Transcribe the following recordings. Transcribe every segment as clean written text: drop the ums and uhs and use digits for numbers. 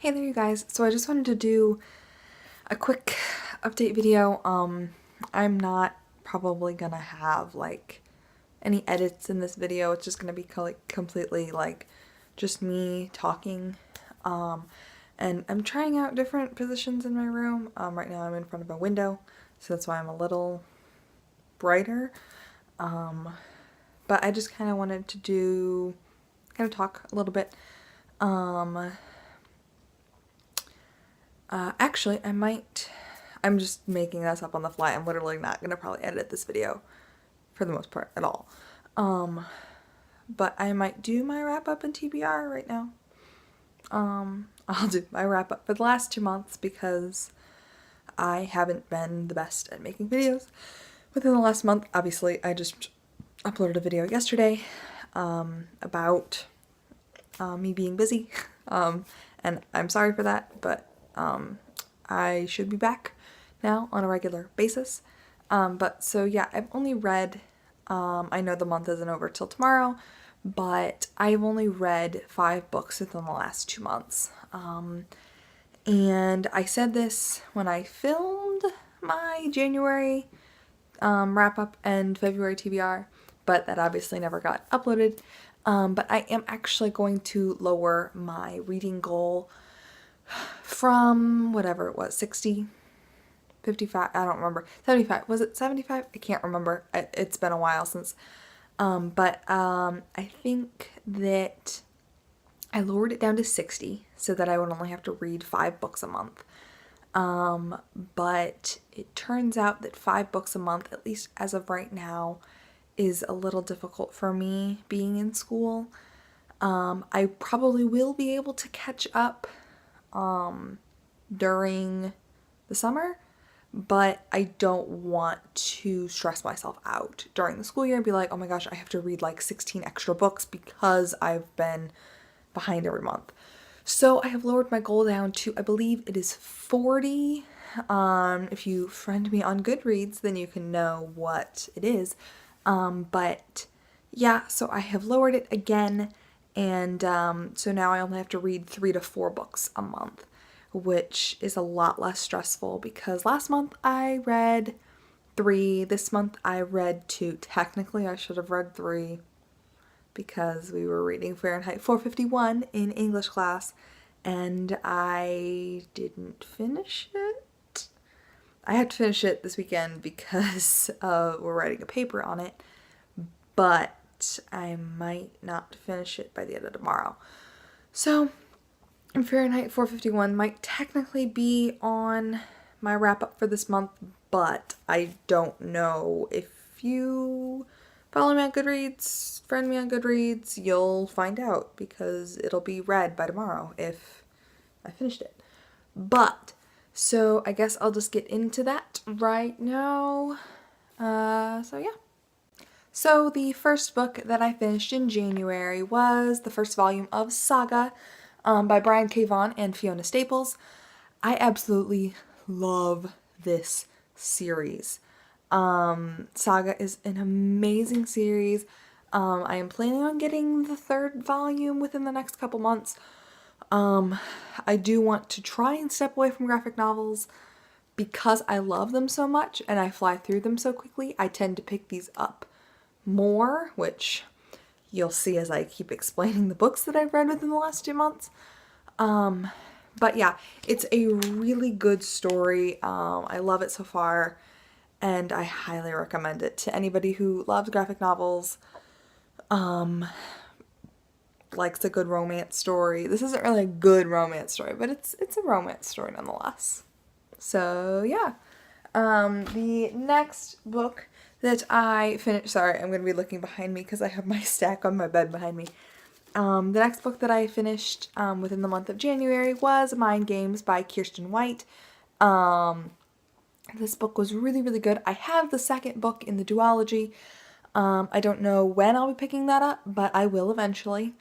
Hey there you guys, so I just wanted to do a quick update video. I'm not probably gonna have like any edits in this video. It's just gonna be completely like just me talking. And I'm trying out different positions in my room. Right now I'm in front of a window, so that's why I'm a little brighter. But I just kind of wanted to talk a little bit. Actually, I'm just making this up on the fly. I'm literally not gonna probably edit this video for the most part at all. But I might do my wrap up and TBR right now. I'll do my wrap up for the last 2 months because I haven't been the best at making videos within the last month. Obviously, I just uploaded a video yesterday about me being busy, and I'm sorry for that, but I should be back now on a regular basis. But so yeah, I've only read, I know the month isn't over till tomorrow, but I've only read 5 books within the last 2 months. And I said this when I filmed my January wrap up and February TBR, but that obviously never got uploaded. But I am actually going to lower my reading goal from whatever it was, 60, 55, I don't remember, 75, was it 75? I can't remember, it's been a while since, I think that I lowered it down to 60 so that I would only have to read 5 books a month. But it turns out that 5 books a month, at least as of right now, is a little difficult for me being in school. I probably will be able to catch up during the summer, but I don't want to stress myself out during the school year and be like, oh my gosh, I have to read like 16 extra books because I've been behind every month. So I have lowered my goal down to, I believe it is 40. If you friend me on Goodreads, then you can know what it is. But yeah, so I have lowered it again, and so now I only have to read 3 to 4 books a month, which is a lot less stressful because last month I read 3, this month I read 2. Technically I should have read 3 because we were reading Fahrenheit 451 in English class and I didn't finish it. I had to finish it this weekend because we're writing a paper on it, but I might not finish it by the end of tomorrow. So Fahrenheit 451 might technically be on my wrap up for this month, but I don't know. If you follow me on Goodreads, friend me on Goodreads, you'll find out because it'll be read by tomorrow if I finished it. But so I guess I'll just get into that right now. So yeah. So the first book that I finished in January was the first volume of Saga by Brian K. Vaughan and Fiona Staples. I absolutely love this series. Saga is an amazing series. I am planning on getting the 3rd volume within the next couple months. I do want to try and step away from graphic novels because I love them so much and I fly through them so quickly. I tend to pick these up more, which you'll see as I keep explaining the books that I've read within the last 2 months. But yeah, it's a really good story. I love it so far and I highly recommend it to anybody who loves graphic novels, likes a good romance story. This isn't really a good romance story, but it's a romance story nonetheless. So yeah. The next book that I finished, sorry, I'm going to be looking behind me because I have my stack on my bed behind me. The next book that I finished within the month of January was Mind Games by Kiersten White. This book was really, really good. I have the 2nd book in the duology. I don't know when I'll be picking that up, but I will eventually.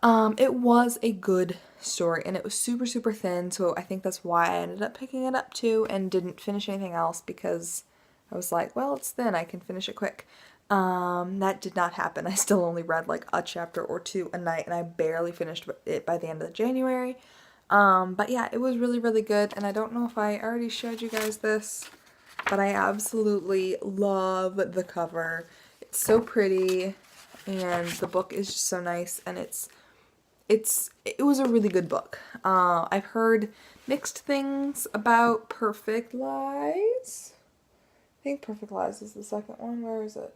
It was a good story and it was super, super thin, so I think that's why I ended up picking it up too and didn't finish anything else because I was like, well, it's thin, I can finish it quick. That did not happen. I still only read like a chapter or 2 a night and I barely finished it by the end of January. But yeah, it was really, really good. And I don't know if I already showed you guys this, but I absolutely love the cover. It's so pretty, and the book is just so nice, and it was a really good book. I've heard mixed things about Perfect Lies. I think Perfect Lies is the second one. Where is it?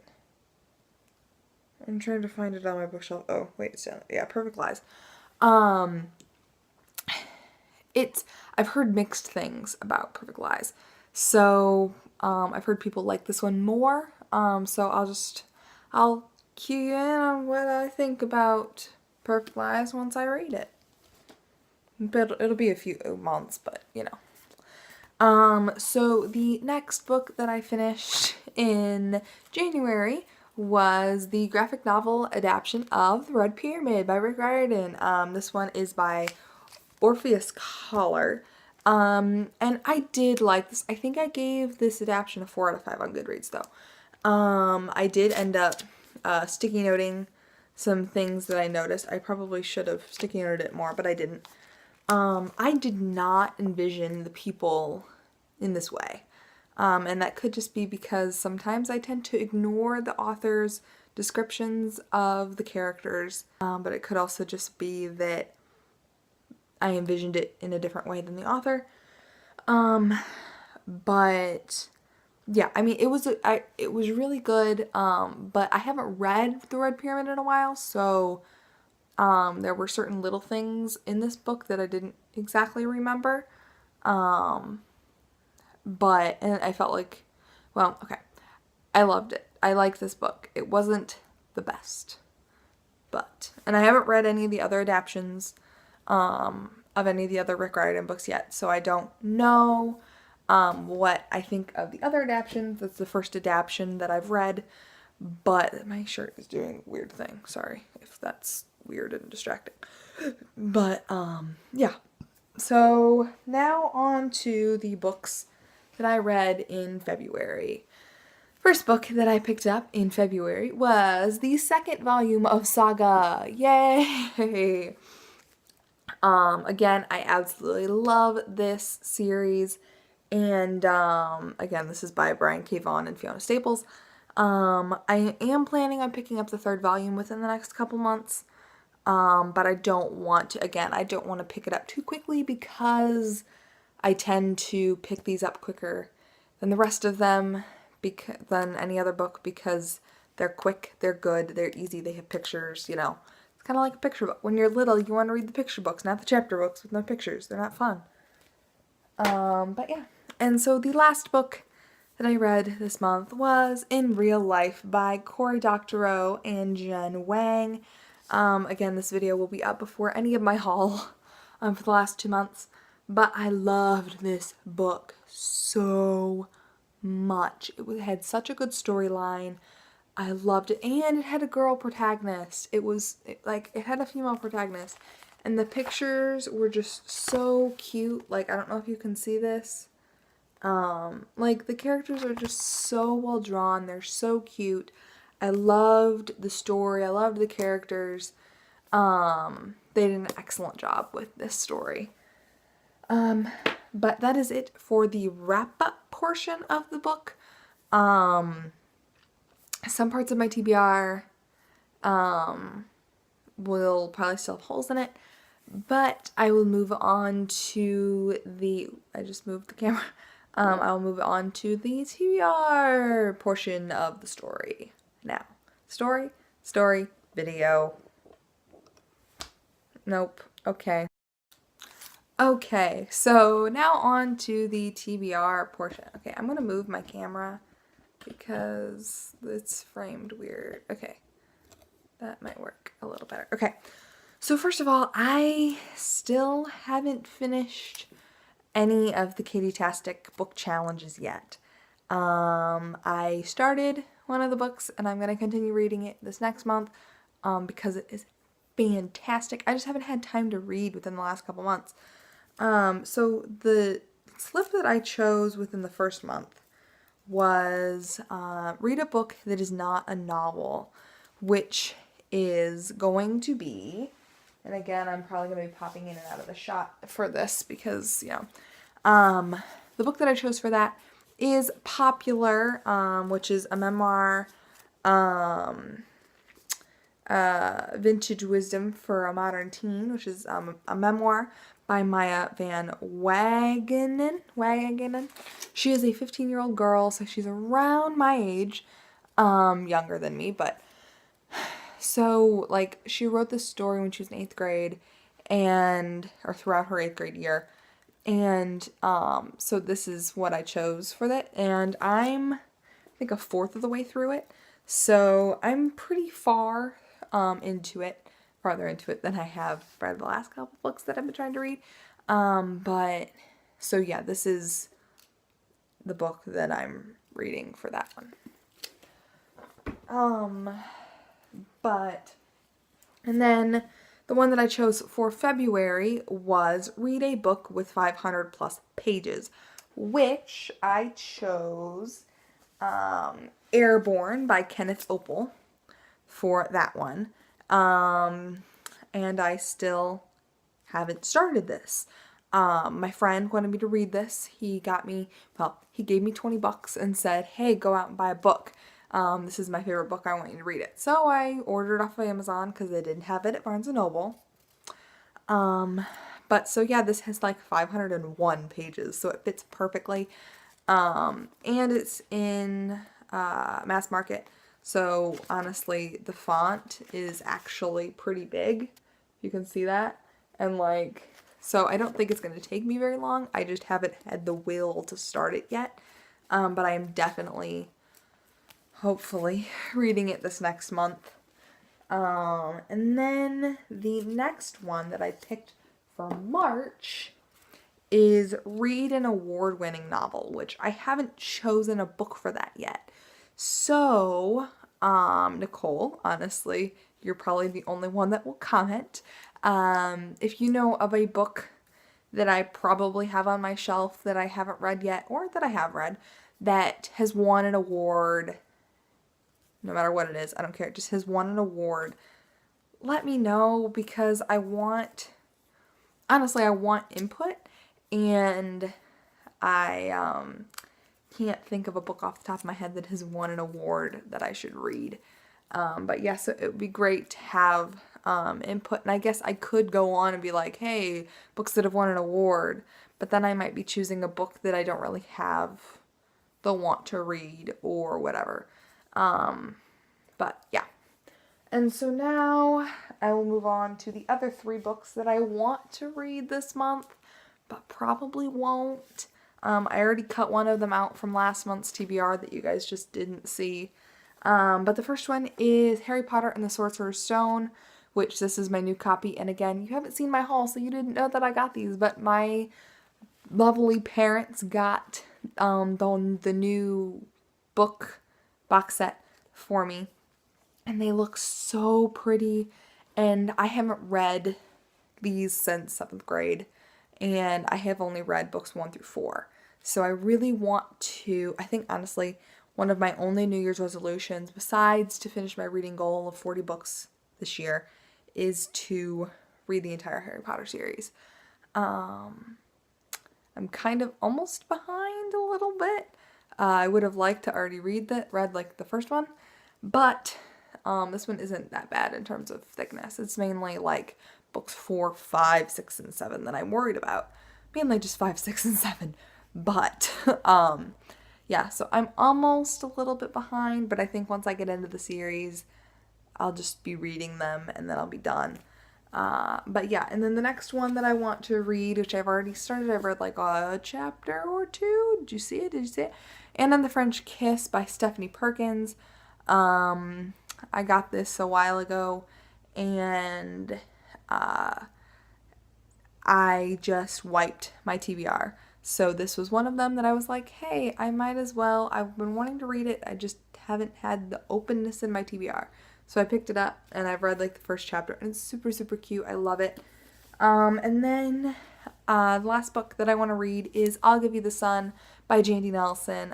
I'm trying to find it on my bookshelf. Oh, wait, it's down there. Yeah, Perfect Lies. Um, I've heard mixed things about Perfect Lies. So, I've heard people like this one more. So I'll cue you in on what I think about Perfect Lies once I read it. But it'll be a few months, but you know. So the next book that I finished in January was the graphic novel adaptation of The Red Pyramid by Rick Riordan. This one is by Orpheus Collar. And I did like this. I think I gave this adaptation a 4 out of 5 on Goodreads though. I did end up sticky noting some things that I noticed. I probably should have sticky noted it more, but I didn't. I did not envision the people in this way. And that could just be because sometimes I tend to ignore the author's descriptions of the characters, but it could also just be that I envisioned it in a different way than the author. But yeah, I mean, it was really good, but I haven't read The Red Pyramid in a while, so there were certain little things in this book that I didn't exactly remember. And I felt like, well, okay, I loved it. I liked this book. It wasn't the best, and I haven't read any of the other adaptions of any of the other Rick Riordan books yet, so I don't know what I think of the other adaptions. That's the first adaptation that I've read, but my shirt is doing a weird thing. Sorry if that's weird and distracting. But yeah. So now on to the books that I read in February. First book that I picked up in February was the second volume of Saga. Yay! Again, I absolutely love this series. And again, this is by Brian K. Vaughan and Fiona Staples. I am planning on picking up the third volume within the next couple months. But I don't want to pick it up too quickly because I tend to pick these up quicker than the rest of them, than any other book, because they're quick, they're good, they're easy, they have pictures, you know. It's kind of like a picture book. When you're little, you want to read the picture books, not the chapter books with no pictures. They're not fun. But yeah. And so the last book that I read this month was In Real Life by Cory Doctorow and Jen Wang. Again, this video will be up before any of my haul for the last 2 months. But I loved this book so much. It had such a good storyline. I loved it. And it had a girl protagonist. It had a female protagonist. And the pictures were just so cute. Like, I don't know if you can see this. Like, the characters are just so well drawn. They're so cute. I loved the story. I loved the characters. They did an excellent job with this story. But that is it for the wrap-up portion of the book. Some parts of my TBR will probably still have holes in it, but I will move on to I just moved the camera. I'll move on to the TBR portion of the story now. Story, video. Nope. Okay. Okay, so now on to the TBR portion. Okay, I'm gonna move my camera because it's framed weird. Okay, that might work a little better. Okay, so first of all, I still haven't finished any of the Katie-tastic book challenges yet. I started one of the books and I'm gonna continue reading it this next month because it is fantastic. I just haven't had time to read within the last couple months. So the slip that I chose within the first month was read a book that is not a novel, which is going to be And again, I'm probably going to be popping in and out of the shot for this because, the book that I chose for that is Popular, which is a memoir, Vintage Wisdom for a Modern Teen, which is a memoir by Maya Van Wagenen. She is a 15-year-old girl, so she's around my age, younger than me, but so, like, she wrote this story when she was in 8th grade, or throughout her 8th grade year, and, so this is what I chose for that, and I think a fourth of the way through it, so I'm pretty far, farther into it than I have read the last couple books that I've been trying to read, so yeah, this is the book that I'm reading for that one. And then the one that I chose for February was Read a Book with 500 plus pages, which I chose Airborne by Kenneth Opel for that one. And I still haven't started this. My friend wanted me to read this. He gave me $20 and said, hey, go out and buy a book. This is my favorite book. I want you to read it. So I ordered it off of Amazon because they didn't have it at Barnes & Noble. But so yeah, this has like 501 pages, so it fits perfectly. And it's in mass market. So honestly, the font is actually pretty big. You can see that. And so I don't think it's going to take me very long. I just haven't had the will to start it yet. But I am definitely, hopefully, reading it this next month. And then the next one that I picked for March is Read an Award-Winning Novel, which I haven't chosen a book for that yet. So, Nicole, honestly, you're probably the only one that will comment. If you know of a book that I probably have on my shelf that I haven't read yet, or that I have read, that has won an award, no matter what it is, I don't care, it just has won an award, let me know, because I want input, and I can't think of a book off the top of my head that has won an award that I should read. But yeah, so it would be great to have input, and I guess I could go on and be like, hey, books that have won an award, but then I might be choosing a book that I don't really have the want to read or whatever. But yeah. And so now I will move on to the other 3 books that I want to read this month, but probably won't. I already cut one of them out from last month's TBR that you guys just didn't see. But the first one is Harry Potter and the Sorcerer's Stone, which this is my new copy. And again, you haven't seen my haul, so you didn't know that I got these, but my lovely parents got the new book box set for me. And they look so pretty. And I haven't read these since 7th grade. And I have only read books 1 through 4. So I really want to, I think honestly, one of my only New Year's resolutions, besides to finish my reading goal of 40 books this year, is to read the entire Harry Potter series. I'm kind of almost behind a little bit. I would have liked to already read the first one, but this one isn't that bad in terms of thickness. It's mainly like books 4, 5, 6, and 7 that I'm worried about. Mainly just 5, 6, and 7. But, yeah, so I'm almost a little bit behind, but I think once I get into the series, I'll just be reading them and then I'll be done. But yeah, and then the next one that I want to read, which I've already started, I've read like a chapter or 2. Did you see it? Anne and the French Kiss by Stephanie Perkins. I got this a while ago, and I just wiped my TBR. So this was one of them that I was like, hey, I might as well. I've been wanting to read it. I just haven't had the openness in my TBR. So I picked it up, and I've read like the first chapter, and it's super, super cute. I love it. And then the last book that I want to read is I'll Give You the Sun by Jandy Nelson.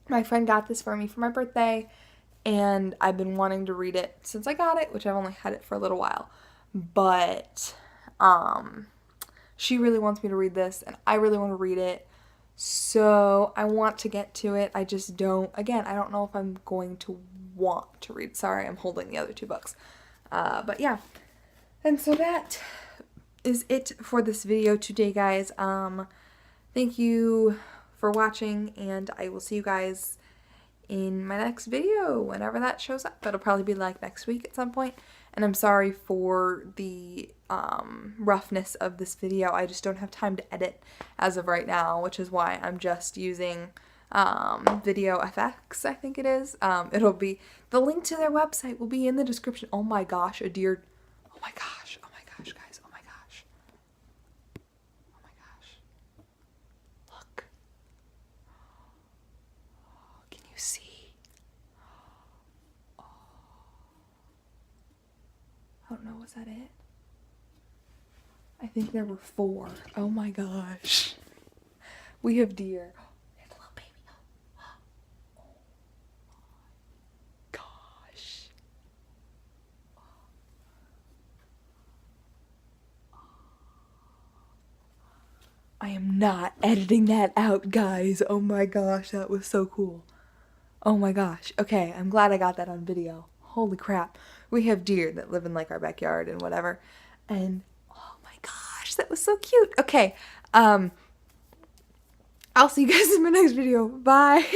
My friend got this for me for my birthday, and I've been wanting to read it since I got it, which I've only had it for a little while. but she really wants me to read this, and I really want to read it. So I want to get to it. I just don't, again, I don't know if I'm going to want to read. Sorry, I'm holding the other two books. But yeah. And so that is it for this video today, guys. Thank you for watching, and I will see you guys in my next video whenever that shows up. It'll probably be like next week at some point. And I'm sorry for the roughness of this video. I just don't have time to edit as of right now, which is why I'm just using Video FX, I think it is. It'll be, the link to their website will be in the description. Oh my gosh, a deer. Oh my gosh, guys, oh my gosh. Oh my gosh. Look. Can you see? I don't know, was that it? I think there were 4. Oh my gosh. We have deer. There's a little baby. Oh my gosh. I am not editing that out, guys. Oh my gosh, that was so cool. Oh my gosh. Okay, I'm glad I got that on video. Holy crap. We have deer that live in like our backyard and whatever. And oh my gosh, that was so cute. Okay, I'll see you guys in my next video. Bye.